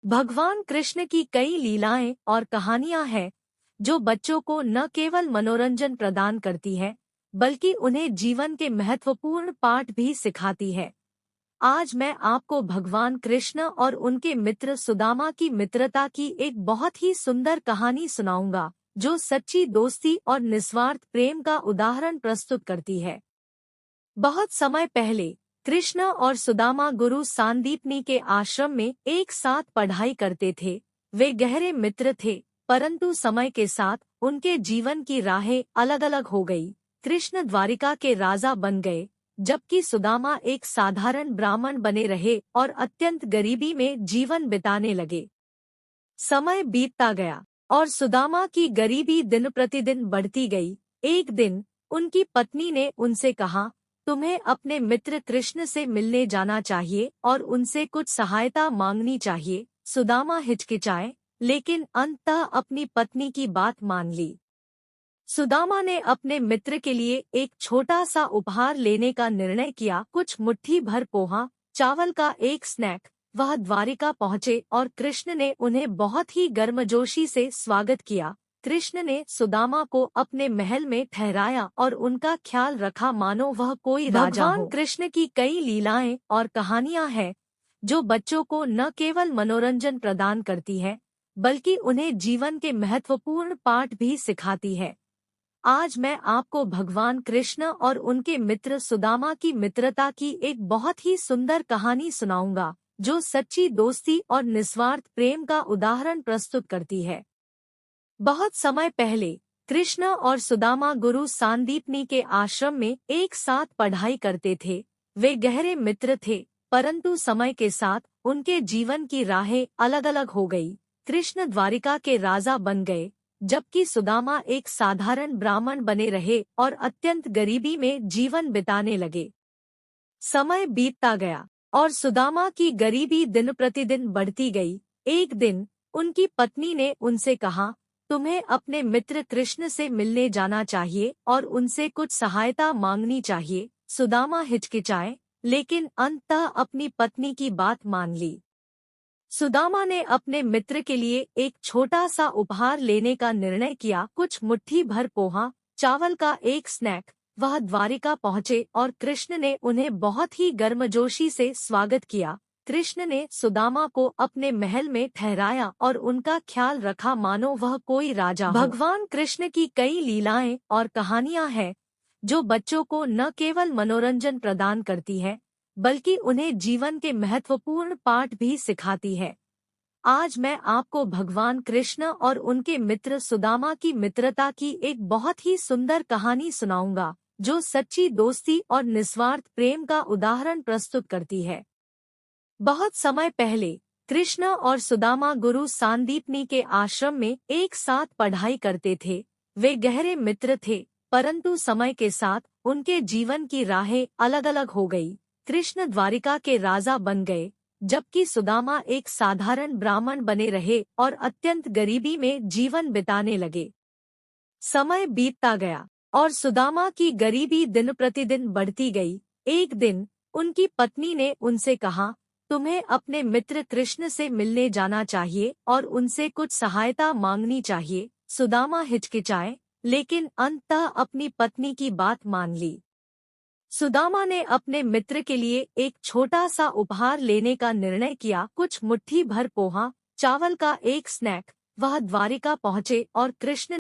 भगवान कृष्ण की कई लीलाएं और कहानियां हैं जो बच्चों को न केवल मनोरंजन प्रदान करती है बल्कि उन्हें जीवन के महत्वपूर्ण पाठ भी सिखाती है। आज मैं आपको भगवान कृष्ण और उनके मित्र सुदामा की मित्रता की एक बहुत ही सुंदर कहानी सुनाऊंगा जो सच्ची दोस्ती और निस्वार्थ प्रेम का उदाहरण प्रस्तुत करती है। बहुत समय पहले कृष्ण और सुदामा गुरु सांदीपनी के आश्रम में एक साथ पढ़ाई करते थे। वे गहरे मित्र थे, परंतु समय के साथ उनके जीवन की राहें अलग-अलग हो गई। कृष्ण द्वारिका के राजा बन गए, जबकि सुदामा एक साधारण ब्राह्मण बने रहे और अत्यंत गरीबी में जीवन बिताने लगे। समय बीतता गया और सुदामा की गरीबी दिन प्रतिदिन बढ़ती गई। एक दिन उनकी पत्नी ने उनसे कहा, तुम्हें अपने मित्र कृष्ण से मिलने जाना चाहिए और उनसे कुछ सहायता मांगनी चाहिए। सुदामा हिचकिचाए, लेकिन अंततः अपनी पत्नी की बात मान ली। सुदामा ने अपने मित्र के लिए एक छोटा सा उपहार लेने का निर्णय किया, कुछ मुट्ठी भर पोहा, चावल का एक स्नैक। वह द्वारिका पहुँचे और कृष्ण ने उन्हें बहुत ही गर्मजोशी से स्वागत किया। कृष्ण ने सुदामा को अपने महल में ठहराया और उनका ख्याल रखा मानो वह कोई राजा हो। भगवान कृष्ण की कई लीलाएं और कहानियां हैं जो बच्चों को न केवल मनोरंजन प्रदान करती है बल्कि उन्हें जीवन के महत्वपूर्ण पाठ भी सिखाती है। आज मैं आपको भगवान कृष्ण और उनके मित्र सुदामा की मित्रता की एक बहुत ही सुंदर कहानी सुनाऊंगा जो सच्ची दोस्ती और निस्वार्थ प्रेम का उदाहरण प्रस्तुत करती है। बहुत समय पहले कृष्ण और सुदामा गुरु सांदीपनी के आश्रम में एक साथ पढ़ाई करते थे। वे गहरे मित्र थे, परंतु समय के साथ उनके जीवन की राहें अलग-अलग हो गई। कृष्ण द्वारिका के राजा बन गए, जबकि सुदामा एक साधारण ब्राह्मण बने रहे और अत्यंत गरीबी में जीवन बिताने लगे। समय बीतता गया और सुदामा की गरीबी दिन प्रतिदिन बढ़ती गई। एक दिन उनकी पत्नी ने उनसे कहा, तुम्हें अपने मित्र कृष्ण से मिलने जाना चाहिए और उनसे कुछ सहायता मांगनी चाहिए। सुदामा हिचकिचाए, लेकिन अंततः अपनी पत्नी की बात मान ली। सुदामा ने अपने मित्र के लिए एक छोटा सा उपहार लेने का निर्णय किया, कुछ मुट्ठी भर पोहा, चावल का एक स्नैक। वह द्वारिका पहुँचे और कृष्ण ने उन्हें बहुत ही गर्मजोशी से स्वागत किया। कृष्ण ने सुदामा को अपने महल में ठहराया और उनका ख्याल रखा मानो वह कोई राजा हो। भगवान कृष्ण की कई लीलाएं और कहानियां हैं जो बच्चों को न केवल मनोरंजन प्रदान करती है बल्कि उन्हें जीवन के महत्वपूर्ण पाठ भी सिखाती है। आज मैं आपको भगवान कृष्ण और उनके मित्र सुदामा की मित्रता की एक बहुत ही सुंदर कहानी सुनाऊंगा जो सच्ची दोस्ती और निस्वार्थ प्रेम का उदाहरण प्रस्तुत करती है। बहुत समय पहले कृष्ण और सुदामा गुरु सांदीपनी के आश्रम में एक साथ पढ़ाई करते थे। वे गहरे मित्र थे, परंतु समय के साथ उनके जीवन की राहें अलग-अलग हो गई। कृष्ण द्वारिका के राजा बन गए, जबकि सुदामा एक साधारण ब्राह्मण बने रहे और अत्यंत गरीबी में जीवन बिताने लगे। समय बीतता गया और सुदामा की गरीबी दिन प्रतिदिन बढ़ती गई। एक दिन उनकी पत्नी ने उनसे कहा, तुम्हें अपने मित्र कृष्ण से मिलने जाना चाहिए और उनसे कुछ सहायता मांगनी चाहिए। सुदामा हिचकिचाए, लेकिन अंततः अपनी पत्नी की बात मान ली। सुदामा ने अपने मित्र के लिए एक छोटा सा उपहार लेने का निर्णय किया, कुछ मुट्ठी भर पोहा, चावल का एक स्नैक। वह द्वारिका पहुँचे और कृष्ण